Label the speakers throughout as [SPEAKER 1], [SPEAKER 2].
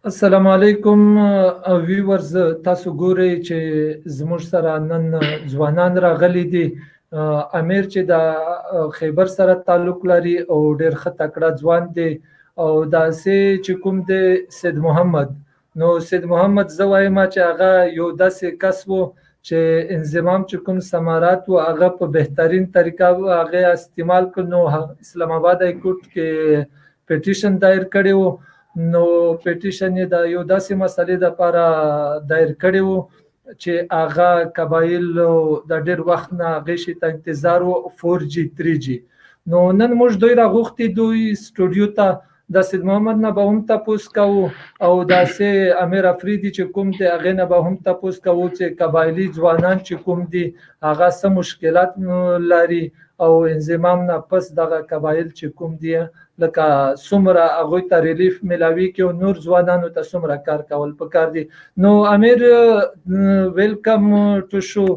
[SPEAKER 1] السلام علیکم ویورز، تاسو ګورئ چې زموږ سره نن ځوانان راغلي دي. امیر چې د خیبر سره تعلق لري او ډېر ښه تکړه ځوان دی، او داسې چې کوم دی سید محمد. نو سید محمد زه وایم چې هغه یو داسې کس و چې انضمام چې کوم ثمرات و هغه په بهترین طریقه هغه استعمال کړ. نو اسلام آباد های کورټ کې پټیشن دایر کړی و. نو پټیشن یې د یو داسې مسلې لپاره دایر کړی و چې هغه قبایل د ډېر وخت نه هغې شي ته انتظار و 4G 3G. نو نن موږ دوی راغوښتي دوی سټوډیو ته، د سید محمد نه به هم تپوس کوو او داسې امیر افریدي چې کوم دی هغې نه به هم تپوس کوو چې قبایلي ځوانان چې کوم دي هغه څه مشکلات لري، او انضمام نه پس دغه قبایل چې کوم دي لکه څومره هغوی ته ریلیف میلاویږي او نور ځوانانو ته څومره کار کول پکار دي. نو امیر ویلکم ټو شو،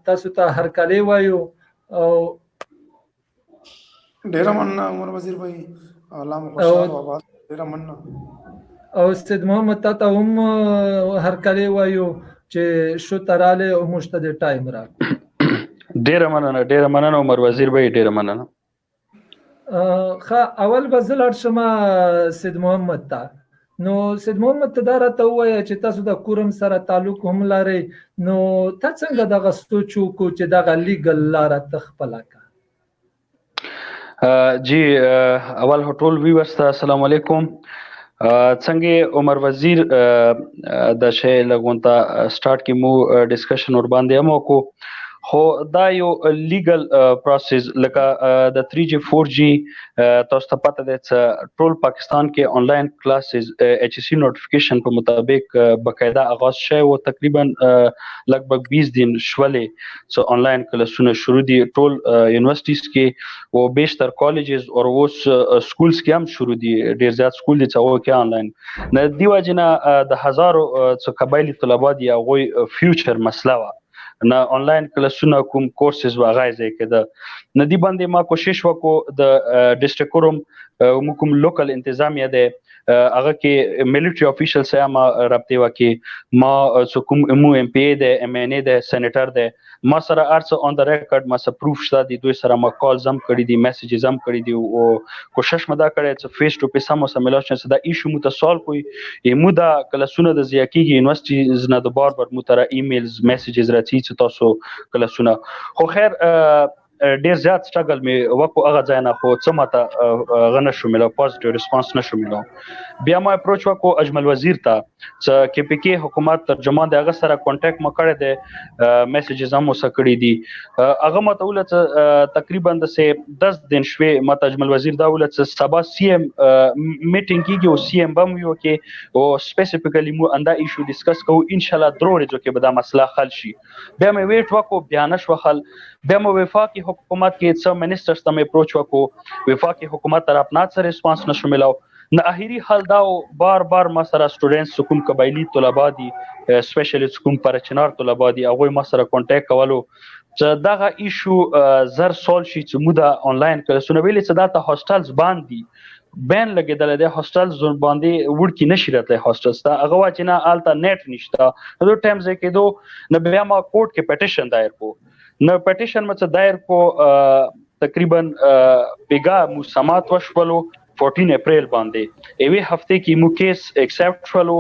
[SPEAKER 1] تاسو ته هرکلی وایو. او
[SPEAKER 2] ډیره مننه عمر وزیر بھائی، الله مو خوشحال او آباد. ډیره مننه.
[SPEAKER 1] او سید محمد تا ته هم هرکلی وایو چې شو تراله او موږ ته د ټایم راکړو.
[SPEAKER 3] ډیره مننه عمر وزیر بھائی، ډیره مننه.
[SPEAKER 1] اول به زه لاړ شم سید محمد ته. نو سید محمد ته دا راته ووایه چې تاسو د کورم سره تعلق هم لرئ، نو تا څنګه دغه سوچ وکړو چې دغه لیګل لاره ته خپله کړه؟
[SPEAKER 3] جی اول ټول ویورز ته السلام علیکم. څنګه عمر وزیر د شی لګونتا سٹارټ کې مو ډسکشن ور باندې مو کو، خو دا یو لیګل پروسس لکه د 3G 4G تاسو ته پته ده چې ټول پاکستان کې آنلاین کلاسز HSC نوټیفیکیشن په مطابق بقاعده آغاز شوی و. تقریبا لګبګ 20 دن شولې سو آنلاین کلاسونه شروع دي ټول یونیورسيټیز کې او بیشتر کالجز او اوس سکولز کې هم شروع دي. ډیر زیات سکول دي چې هغه کې آنلاین نه دی. واجنه د هزارو څو قبایلی طلبه دي هغه فیوچر مسله وا نه آنلاین کلاسونه کوم کورسز واغای ځای کې ده نه دی باندې ما کوشش وکړو د ډیسټریکټ کوم کوم لوکل انتظامیه ده هغه کې ملټری افیشل سره ما رابطه وکي، ما کوم مو ام پی ده ام ان ای ده سېنیټر ده ما سره ارڅ اون د ریکارډ ما سره پروف شته دي. دوی سره ما کال زم کړی دي، میسجز هم کړی دي او کوشش مدا کړی چې فیس ټو فیس هم سره ملاقات شي دا ایشو مو ته سوال کوي. مو دا کلاسونه د زیاکیږي یونیورسيټیز نه د بار مو تر ایمیلز میسجز راځي چې تاسو کلاسونه. خو خیر ډیر زیات سټرګل می وکړو هغه ځای نه، خو څه ماته غنه شو ملو پوزټیو ریسپانس نشو ملو. بیا ما اپروچ وکړو اجمل وزیر ته چې کې پی کې حکومت ترجمان د هغه سره کانټیکټ ما کړی دی، میسجز هم وسه کړی دي. هغه ماته ولته تقریبا د سه 10 دن شوي ماته اجمل وزیر دا ولته سبا سی ام میټینګ کیږي او سی ام بم یو کې او سپیسیفیکلی مو انده ایشو ډیسکس کوو ان شاء الله درو ورځو کې به دا مسله حل شي. بیا مې ویټ وکړو بیا نشو حل. بیا مو وفاقي حکومت کې څو منیسټرز ته مې اپروچ وکړو، وفاقي حکومت طرف نه څه ریسپانس نشو ملاو. نه اخیری حل دا بار ما سره سټوډنټس کوم قبایلی طلبه دي سپیشلی کوم پرچنار طلبه دي هغه ما سره کانټیکټ کولو چې دغه ایشو زر سول شي چې مو دا آنلاین کلاسونه ویلې چې دا ته هاستلز باندې بین لګیدل دي. هاستلز باندې ورکی نشي راتلی، هاستلز ته هغه واچنه آلته نیټ نشته نو ټایم ځکه دوه نه بیا ما کورټ کې پټیشن دایر کو. نو پټیشن مڅ دایر کو تقریبا بیگا مو سمات وشولو 14 اپریل باندې ایوي هفته کې مو کیس ایکسپټ شولو.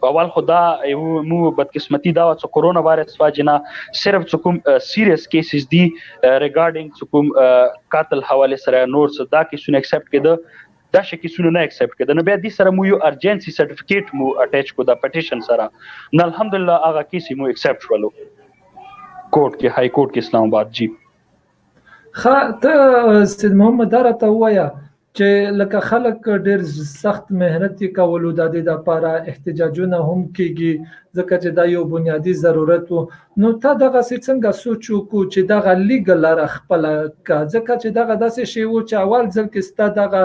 [SPEAKER 3] اول خدا مو بدقسمتی دا چې کورونا وایرس واجنه صرف کوم سیریس کیسز دي ریګارډینګ کوم قاتل حواله سره نور څه دا کیسونه ایکسپټ کړه دا شي کیسونه نه ایکسپټ کړه. نو بیا دې سره مو یو ارجنسي سرټیفیکیټ مو اٹیچ کو دا پټیشن سره. نو الحمدلله هغه کیس مو ایکسپټ شولو کورټ کې، های کورټ کې اسلام آباد. جی
[SPEAKER 1] ته سید محمد راته ووایه چې لکه خلک ډیر سخت مهنت کولو د دې لپاره احتجاجونه هم کیږي ځکه چې دا یو بنیادی ضرورت وو. نو تا دغه څنګه سوچ وکړو چې دغه لیګل لاره خپل کا، ځکه چې دغه داسې شی وو چې اول ځل کې ستا دغه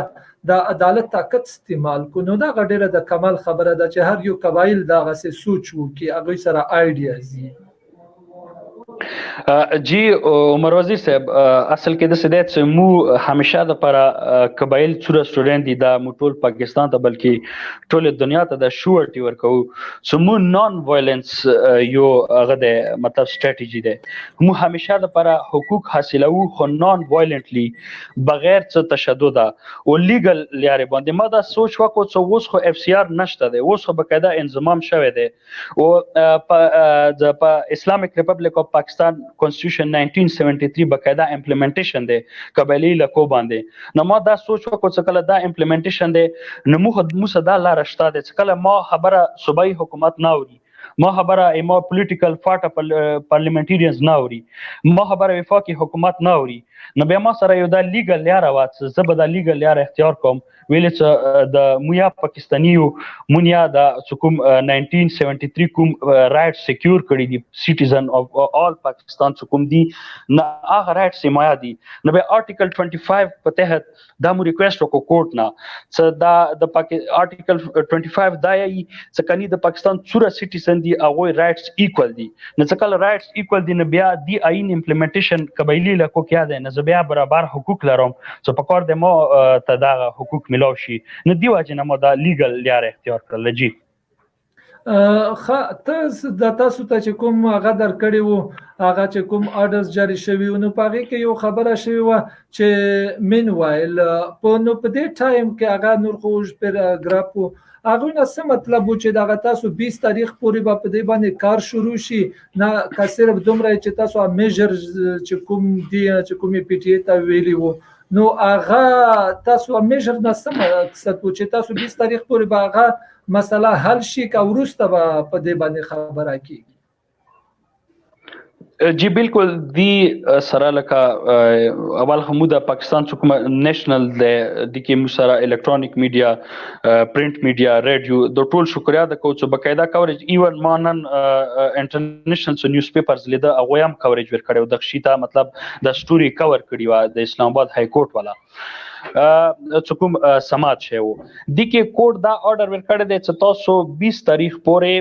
[SPEAKER 1] د عدالت طاقت استعمال کو. نو دا ډیره د کمال خبره ده چې هر یو قبایل دغه څه سوچ وکړي هغه سره آیډیاز.
[SPEAKER 3] جی عمر وزیر صاحب اصل کې د سدایت چې مو همیشه د پر قبایل څوره سټوډنټ دي دا مو ټول پاکستان ته بلکې ټول دنیا ته د شورټي ورکو سو مو نان وایلنس یو هغه د مطلب سټریټیجی ده مو همیشه د پر حقوق حاصلو خو نان وایلنټلی بغیر څه تشدد او لیګل لارې باندې ما دا سوچ وکړ چې اوس خو اف سی آر نشته ده اوس خو بقاعده انضمام شوه ده او په اسلامیک ریپبلیک اف پاکستان Constitution 1973 بقاعده امپلیمنټیشن دی قبایلی لکو باندې نو ما دا سوچ وکړ چې کله دا امپلیمنټیشن دی نو مو صدا لار شته چې کله ما خبره صوبایي حکومت نه اوري ما خبره ما پولیټیکل پارټ پارلیمنټریانز نه اوري ما خبره وفاقي حکومت نه اوري نو بیا ما سره یو دا لیګل لار واڅ زه به دا لیګل لار اختیار کوم ویل چې د مویا پاکستانیو مونیا د کوم 1973 کوم رائټ سکیور کړی دي سټیزن اف آل پاکستان کوم دي نه هغه رائټ سیمایا دي نو به آرټیکل 25 په تحت دا مو ریکوست وکړو کورټ نه چې دا د آرټیکل 25 دا یي چې کني د پاکستان څوره سټیزن دي هغه رائټس ایکوال دي نو چې کله رائټس ایکوال دي نو بیا دی آئین امپلیمنټیشن قبایلی لکو کیا ده نه بیا برابر حقوق لرم چې په کار د مو ته دا حقوق ملو شي نو دی واجنه مو دا لیګل لار اختیار کړل جی
[SPEAKER 1] ته د تاسو ته چې کوم هغه درکړی وو هغه چې کوم آرډرز جاری شوی نو پاره کې یو خبره شوی و چې مین وایل په نو په دې ټایم کې هغه نور خوش پیراګراف هغه نه څه مطلب و چې دا تاسو 20 تاریخ پورې په دې باندې کار شروع شي نه که صرف دومره چې تاسو میجر چې کوم دی چې کومي پی ټی ای ته ویلی وو نو هغه تاسو میجر نه څه مقصد و چې تاسو 20 تاریخ پورې به هغه مسله حل شي که ورسته به په دې باندې خبره کیږي
[SPEAKER 3] جی بالکل دی سره لکه اول حموده پاکستان څوک نېشنل د کې مسره الکترونیک میډیا پرنٹ میډیا ریډیو د ټول شکریا د کو چې بقاعده کوریج ایون مانن انټرنیشنل نیوز پیپرز لیدا اغویم کوریج ورکړو د شیتا مطلب د سټوري کور کړی و د اسلام آباد های کورټ والا کوم سماج شو د کې کورټ دا آرډر ورکړی دی چې تاسو 20 تاریخ پورې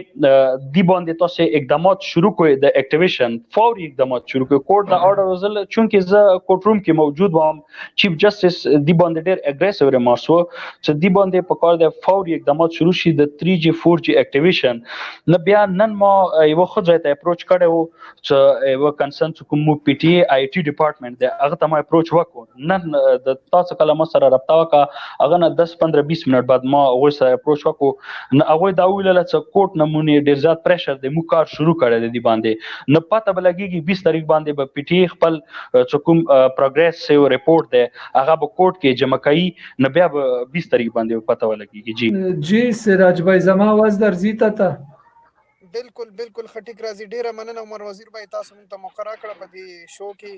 [SPEAKER 3] دی باندې تاسو اقدامات شروع کړئ د اکټیویشن فوري اقدامات شروع کړئ کورټ دا آرډر وزل چونکه زه کورټ روم کې موجود وم چیف جسټس دی باندې ډېر اګریسیو ریمارکس وو چې دی باندې په کار د فوري اقدامات شروع شي د 3G 4G اکټیویشن نو بیا نن ما یو خو ځای ته اپروچ کړو چې یو کنسرن کوم پی ټی ای ټی ډپارټمنټ دی هغه ته ما اپروچ وکړ نن د تاسو کله ما سره رابطه وکړه هغه نه 10-15-20 منټ بعد ما هغه سره اپروچ وکړو نو هغه دا ویل چې کوټ نمونه ډیر زیات پریشر دی مو کار شروع کړی دی باندې نه پته بلګیږي 20 تاریخ باندې به پی ټی خپل کوم پروګرس سیو ریپورت دی هغه به کوټ کې جمع کوي نه بیا 20 تاریخ باندې پته ولګیږي
[SPEAKER 1] جی سراج بھائی زما आवाज درځي ته
[SPEAKER 2] بالکل خټیک راځي ډیره مننه عمر وزیر بھائی تاسو ته مقرره کړه په دې شو کې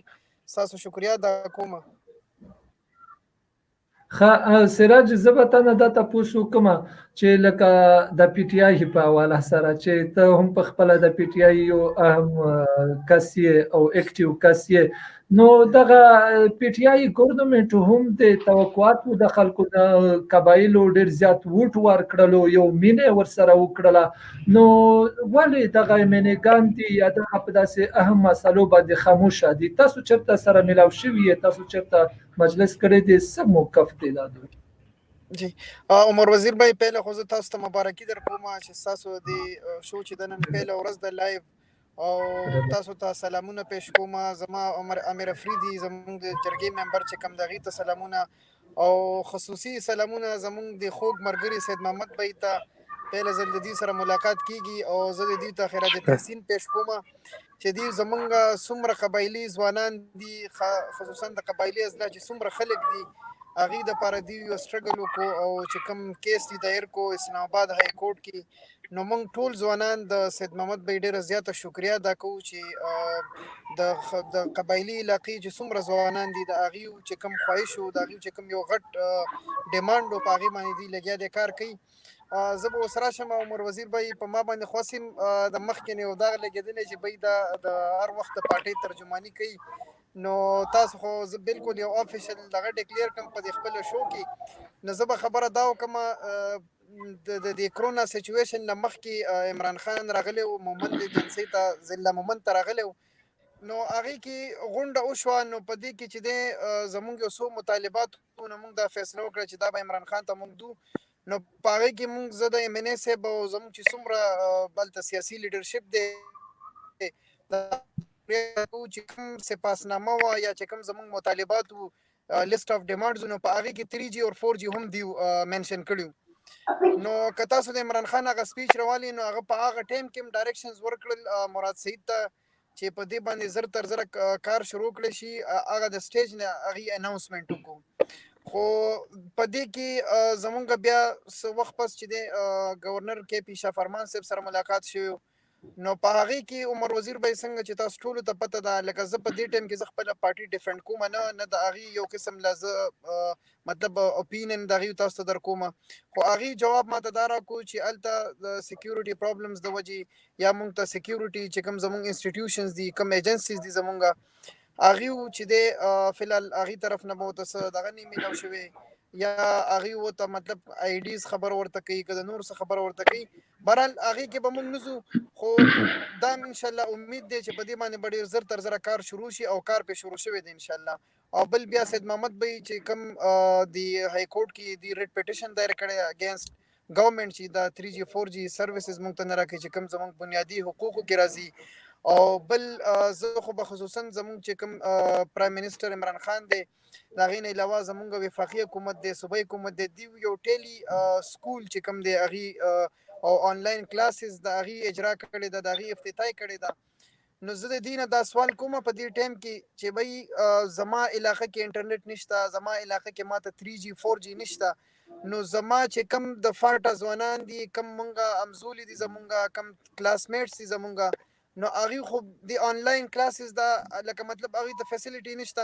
[SPEAKER 2] تاسو شکریا دا کوم
[SPEAKER 1] سراج زبتانه د تاسو کومه چې لکه د پی ټی آی په حواله سره چې ته هم په خپل د پی ټی آی یو اهم کسي او اکټیو کسي نو دغه پی ټی آی ګورنمنت هم د توقعاتو د خلکو د قبایلو ډیر زیات ووټ ورکړلو یو مینه ورسره وکړله نو ولې دغه مینګان دي یا د په داسې اهم مسلو باندې خاموشه دي تاسو چرته سره ملاو شوی تاسو چرته مجلس کړی دي سم موقف دی دادو
[SPEAKER 2] جی عمر وزیر بھائی پہله خو تاسو ته مبارکي در کوم چې تاسو د شو چې د نن پہله ورځ د لایو او تاسو ته سلامونه پېښ کوم زما عمر امیر افریدي زموږ د جرګې ممبر چې کم دغه ته سلامونه او خصوصي سلامونه زموږ د خوږ مرګري سید محمد بھائی ته پہله ځل د دې سره ملاقات کیږي او زه د دې ته خیرات تحسین پېښ کوم چې دې زمونږ څومره قبایلی ځوانان دي خصوصا د قبایلی ازلا چې څومره خلک دي هغه د پاره دی یو سټرګل وکړو او چې کوم کیس دی دایر کو اسلام آباد های کورټ کې نو موږ ټول ځوانان د سید محمد بھائی ډیره زیاته شکریا ادا کوو چې د قبایلی علاقې چې څومره ځوانان دي د هغه چې کوم خواهش او د هغه چې کوم یو غټ ډیماند او پاغي باندې دی لګیا د کار کوي زه به سره شم عمر وزیر بھائی په ما باندې خواسم د مخکې نه دا لګیدل چې بھائی د هر وخت پارټي ترجمانی کوي نو تاسو خو بالکل یو افیشل دغه ډیکلیئر کوم په خپل شو کې نو زه به خبره دا وکم د کرونا سچويشن لمخ کې عمران خان راغلی او مومند جنسي ته ضلع مومند راغلی نو هغه کې غونډه وشوه. نو په دې کې چې د زمونږ یو څو مطالبات موږ دا فیصله وکړه چې دا به عمران خان ته موږ دو. نو په هغه کې موږ زه د ایم ان ای صاحب او زموږ چې څومره بلته سیاسي لیډرشپ دی چې کوم سپاسنامه وه یا چې کوم زموږ مطالبات وو لیست اف ډیمانډز، نو په هغې کې 3G او 4G هم دی مینشن کړي. نو که تاسو د عمران خان هغه سپیچ راوالي نو هغه په هغه ټایم کې هم ډایرکشنز ورکړل مراد سعید ته چې په دې باندې زر تر زره کار شروع کړی شي. هغه د سټیج نه هغې اناونسمنټ وکړو. خو په دې کې زمونږ بیا څه وخت پس چې د گورنر کې پی شاه فرمان صاحب سره ملاقات شوی، نو په هغې کې عمر وزیر بھائی څنګه چې تاسو ټولو ته پته ده، لکه زه په دې ټایم کې زه خپله پارټي ډیفنډ کوم نه د هغې یو قسم له زه مطلب اپینین د هغې تاسو ته در کوم. خو هغې جواب ماته دا راکړو چې هلته د سیکیورټي پرابلمز د وجې یا موږ ته سیکیورټي چې کوم زموږ انسټیټیوشنز دي کوم ایجنسیز دي زمونږ هغې چې دی فلحال هغې طرف نه به ورته څه دغه نه میلاو شوی یا هغې ورته مطلب آیډیز خبر ورته کوي که د نور څه خبر ورته کوي. بهرحال هغې کې به موږ نه ځو. خو دا انشاءالله امید دی چې په دې باندې به ډېر زر تر زره کار شروع شي او کار پې شروع شوی دی انشاءالله. او بل بیا سید محمد بھائی چې کوم د های کورټ کې د ریټ پیټیشن دایر کړی اگینسټ گورنمنٹ چې دا 3G 4G سروسز موږ ته نه راکوي چې کوم زموږ بنیادي حقوقو کې راځي. او بل زه خو به خصوصا زموږ چې کوم پرایم منسټر عمران خان دی د هغې نه علاوه زموږ وفاقي حکومت دی صوبایي حکومت دی دوی یو ټیلی سکول چې کوم دی هغې او آنلاین کلاسز د هغې اجرا کړې ده د هغې افتتاح کړې ده. نو زه د دې نه دا سوال کوم په دې ټایم کې چې بھئی زما علاقه کې انټرنیټ نشته، زما علاقه کې ماته 3G 4G نشته، نو زما چې کم د فاټه ځوانان دي کم مونږه امزولي دي زمونږه کم کلاس میټس دي زمونږه، نو هغې خو د آنلاین کلاسز دا لکه مطلب هغې ته فیسیلیټي نشته،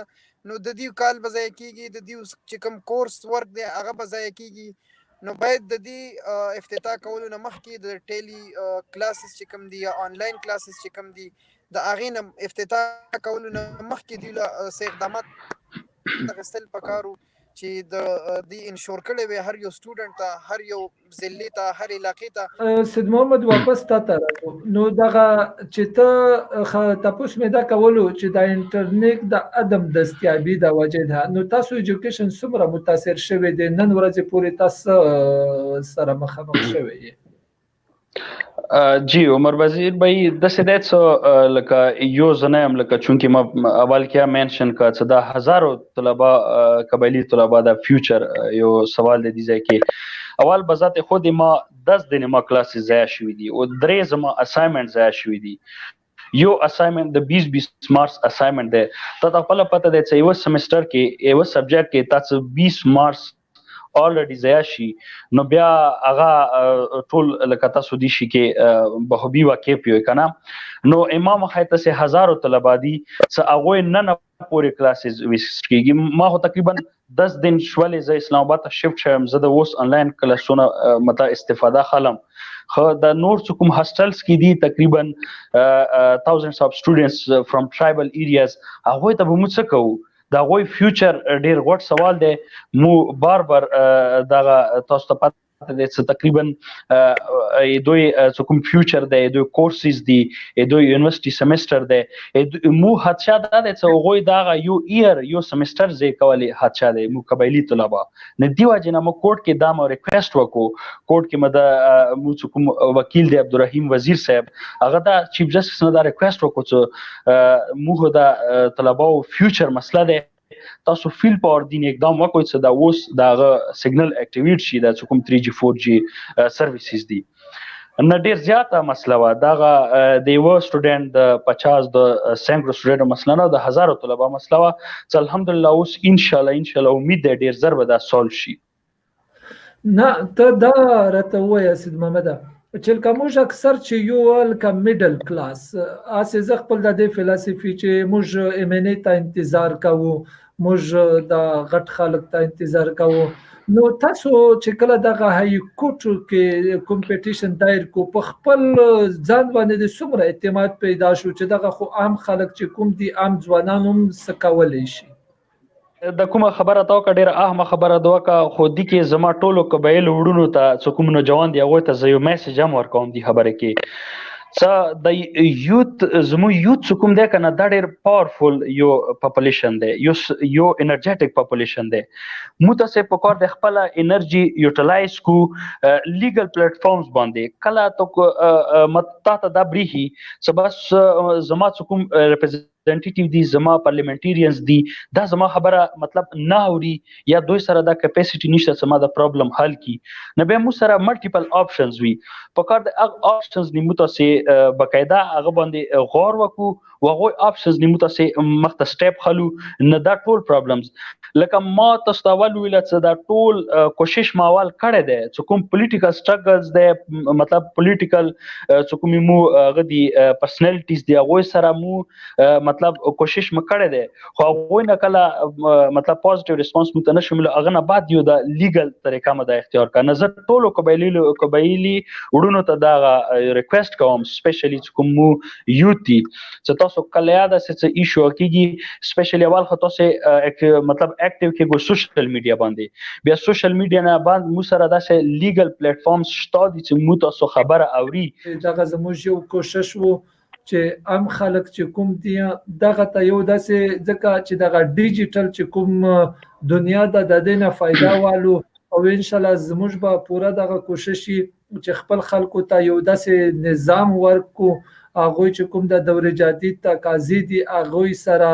[SPEAKER 2] نو د دې کال به ضایع کېږي، د دې چې کوم کورس ورک دی هغه به ضایع کېږي. نو باید د دې افتتاح کولو نه مخکې د ټیلی کلاسز چې کوم دي یا آنلاین کلاسز چې کوم دي د هغې نه افتتاح کولو نه مخکې دوی له څه اقدامات اخیستل پکار وو چې د دې انشور کړی وي هر یو سټوډنټ ته، هر یو ضلعې ته، هر علاقې ته.
[SPEAKER 1] سید محمد واپس تا ته راځو. نو دغه چې ته تاسو مې دا کولو چې د انټرنیټ د عدم دستیابي د وجې ده، نو تاسو ایجوکیشن څومره متاثر شوی دی نن ورځې پورې تاسو سره مخامخ شوی یې؟
[SPEAKER 3] جی عمر وزیر بھائی داسې دی څه لکه یو زه نه یم لکه چونکې ما اول کې مینشن کړه چې دا هزارو طلبه قبایلي طلبه د فیوچر یو سوال دی دې ځای کې اول به ذات خود ما 10 دنې ما کلاسز ضایع شوي دي او 3 زما اساینمنټ ضایع شوي دي. یو اساینمنټ د 20 مارکس اساینمنټ دی، تا ته خپله پته دی چې یوه سمسټر کې یوه سبجیکټ کې تاسو 20 مارکس already ضایع شي نو بیا هغه ټول لکه تاسو دي شي کې بهوبي واقع پیوي کنه. نو امام خیته سه هزارو طلبه دي څه هغه نه پورې کلاسز ویسټ کیږي. ما هو تقریبا 10 دن شولې ز اسلام آباد ته شفت شوم، زه د اوس انلاین کلاسونو مطلب استفاده خلم. خو د نور کوم هاستلز کې دي تقریبا thousands of students from tribal areas هغه ته به موږ څه کوو؟ دا غوی فیوچر ډیر غوټ سوال دی. مو بار بار دغه تاسو ته پته دی چې تقریبا دوی کوم فیوچر دی، دوی کورسز دي، دوی یونیورسيټي سمستر دی، مو حادثه دا دی چې غوی دغه یو ایر یو سمستر زی کولی حادثه دی مو قبایلی طلبه نه دی واجنه مو کوټ کې دا مو ریکوست وکړو. کوټ کې مده مو کوم وکیل دی عبدالرحیم وزیر صاحب هغه دا چیف جسټس نه دا ریکوست وکړو چې مو دا طلبه او فیوچر مسله دی تاسو فیل پاور دین اقدام وکړئ چې دا اوس دا سیګنل اکټیویټ شي د کوم 3G 4G سرویسز دي. نه ډیر زیاته مسله و دغه د یو سټوډنټ د 50 د سینکړو سټوډنټ مسله نه د هزارو طلبه مسله و چې الحمدلله اوس ان شاء الله امید ده ډیر زر به دا سولف شي.
[SPEAKER 1] نه ته دا راته وایه سید محمد چې کومج اکثر چې یو الکا میډل کلاس اسې ز خپل د فلسفي چې موږ امنه ته انتظار کوو، موږ د غټ خلک ته انتظار کوو. نو تاسو چې کله دغه هاي کوټ کې کمپټیشن دایر کو په خپل ځان باندې د څومره اعتماد پیدا شو چې دغه خو عام خلک چې کوم دي عام ځوانان هم سکولای شي؟
[SPEAKER 3] د کومه خبره تا وکړه ډیره اهمه خبره دا وکړه خو دي کې زما ټولو قبایل وړونو ته څوک نو جوان دی هغه ته زه یو میسج هم ورکوم دی خبره کې څه د یوت زمو یوت کوم دی کنه دا ډېر پاورفل یو پاپولیشن دی یو انرجیټک پاپولیشن دی مو ته په کار د خپل انرژي یوټیلایز کو لیګل پلیټ فارمز باندې کله تو متا ته دا بریحي څه بس زما کوم ریپرزنټیټیو دي زما پارلیمنټریانز دي دا زما خبره مطلب نه اوري یا دوی سره دا کیپاسټي نشته سما دا پرابلم حل کی نه به مو سره ملټیپل آپشنز وي په کار د آپشنز نیمو ته بقاعده هغه باندې غور وکړو وغه آپشنز نیمو ته مخته سټپ خلو نه دا ټول پرابلمز لکه ما تاسو ته ول ویل چې دا ټول کوشش ماوال کړی دی چې کوم پولیټیکل سټرګلز دی مطلب پولیټیکل چې کوم مو غدي پرسنالټیز دی هغه سره مو مطلب کوشش مکړی دی خو هغه نه کله مطلب پوزټیو ریسپانس مو ته نشو مل هغه نه بعد یو د لیګل طریقه مده اختیار کا نظر ټولو قبایلی وډونو ته دا ریکوست کوم سپیشلی کوم مو یوتی چې تاسو کله یاد چې ایشو کیږي سپیشلی اول خو تاسو مطلب اکټیو کې ګو سوشل میډیا باندې بیا سوشل میډیا نه باندې مو سره داسې لیګل پلیټ فارمز شته دي چې مو تاسو خبره اوري
[SPEAKER 1] دا زموږ یو کوشش وو چې عام خلک چې کوم دي دغه ته یو داسې ځکه چې دغه ډیجیټل چې کوم دنیا د دې نه فائدہ والو او ان شاء الله زموږ به پورا دغه کوشش چې خپل خلکو ته یو داسې نظام ورکو هغه چې کوم د دور جدید تقاضې دي هغه سره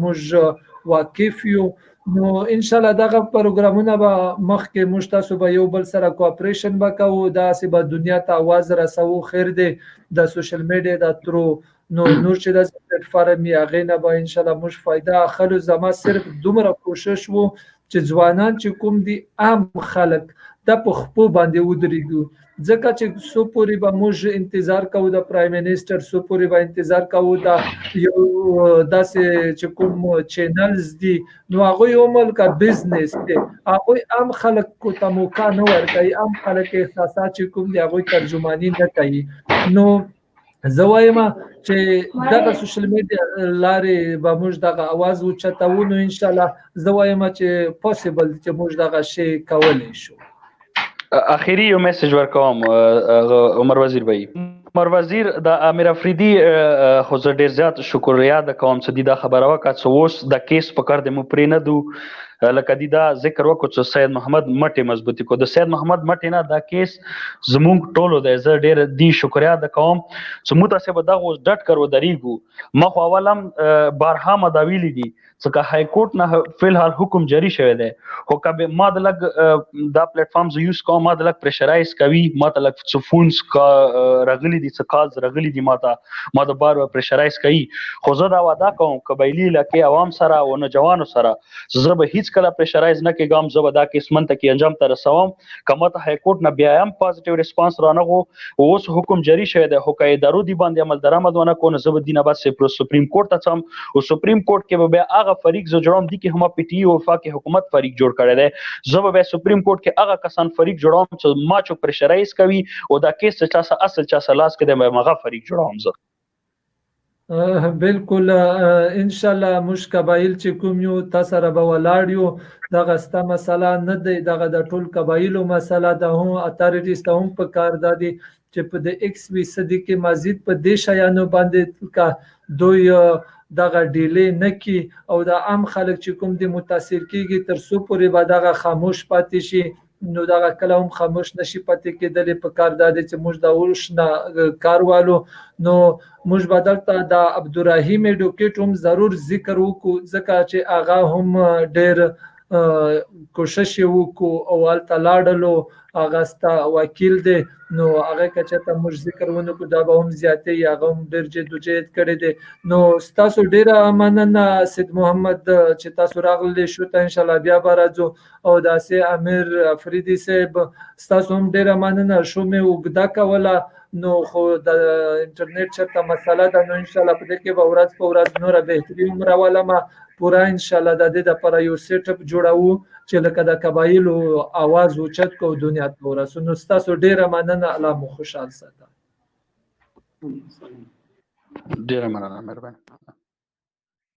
[SPEAKER 1] موږ واقف یو نو ان شاء الله دغه پروګرامونه به مخکې موږ تاسو به یو بل سره کوآپریشن وکړو دا سی به دنیا ته आवाज رسو خیر دی د سوشل میډیا د ترو نور چې د پلیټ فارم یا غینه به ان شاء الله موږ فائدہ اخلو زما صرف دومره کوشش وو چې ځوانان چې کوم دي عام خلک د په خپو باندې ودرېږو ځکه چې سو پوری به موږ انتظار کوو د پرایم منسٹر سو پوری به انتظار کوو دا یو داسې چې کوم چینلز دي نو هغه یو ملک بزنس دی هغه عام خلک کو ته موقع نه ورکوي عام خلک احساسات چې کوم دی هغه ترجمانی نه کوي نو زوایم چې دغه سوشل میډیا لارې به موږ دغه आवाज اوچتو نو ان شاء الله زوایم چې پوسیبل چې موږ دغه شی کولای شو
[SPEAKER 3] اخیری یو میسج ورکوم عمر وزیر بھائی عمر وزیر د امیر افریدی خو زه ډیر زیات شکریا د کوم چې دا خبره وکړه چې اوس د کیس پکړ د مو پرې نه دو لکه دا ذکر وکړو چې سید محمد مټي مضبوطی کو د سید محمد مټي نه دا کیس زمونږ ټولو د زه ډیر دی شکریا د کوم چې متاسبه دا اوس ډټ کرو دریګو ما خو اولم بارها مداویلی دي څنګه های کورټ نه فلحال حکم جاری شوی دی خو کبه ما د لګ دا پلیټ فارمز یوز کوم ما د لګ پریشرایز کوي ما ته لګ فونز کا رغلی دي څه کالز رغلی دي ما د بار پریشرایز کوي خو زه دا وعده کوم قبایلی لکه عوام سره او نوجوانو سره زه به هیڅ کله پریشرایز نه کېږم زه به دا کیس منته کې انجام ته رسوم کومه ته های کورټ نه بیا هم پازیټیو ریسپانس رانغو اوس حکم جاری شوی دی خو کای درو دی باندې عمل درآمد ونه کو نه زه به دینه بس سپریم کورټ ته څم او سپریم کورټ کې به هغه فریق زه جوړوم دي کې هم پی ټی او وفاقي حکومت فریق جوړ کړی دی زه به سپریم کورټ کې هغه کسان فریق جوړوم چې ما چوک پریشرایز کوي او دا کیس چې اصل چا سلاس کې د مغه فریق جوړوم زه
[SPEAKER 1] بالکل ان شاء الله مش قبایل چې کوم یو تاسو را به ولاړ یو دغه ستا مسله نه دی دغه د ټول قبایلو مسله ده هم اتارټیز ته هم په کار دادي چې په د ایکس وی صدی کې مزید په دې شیانو باندې کا دوی دغه ډیلې نه کی او د عام خلک چې کوم دي متاثر کیږي تر څو پورې به دغه خاموش پاتې شي نو دغه کلام خاموش نشي پاتې کېدل په کار دادي چې موږ د ورش نه کاروالو نو موږ بدلته د عبدالرحیم اډوکیټ هم ضرور ذکر وکړو ځکه چې هغه هم ډېر کوشش وکړو او هلته لاړلو هغه ستا وکیل دی نو هغه کچته موږ ذکر ونه کو دا به هم زیاتې هغه هم ډېر جدوجہد کړی دی نو ستاسو ډېره مننه سید محمد چې تاسو راغلی شو ته ان شاء الله بیا به راځو او داسې امیر افریدي صاحب ستاسو هم ډېره مننه شو مې اوږده کوله نو خو د انټرنیټ چرته مسله ده نو ان شاء الله په دې کې به ورځ په ورځ نوره بهتري هم راولمه پورا ان شاء الله د دې لپاره یو سیټ اپ جوړو چې لکه د قبایلو आवाज اوچت کو دنیا ته ورسو نو تاسو ډیره مننه الله مو خوشحال ساته
[SPEAKER 3] ډیره مننه مهرباني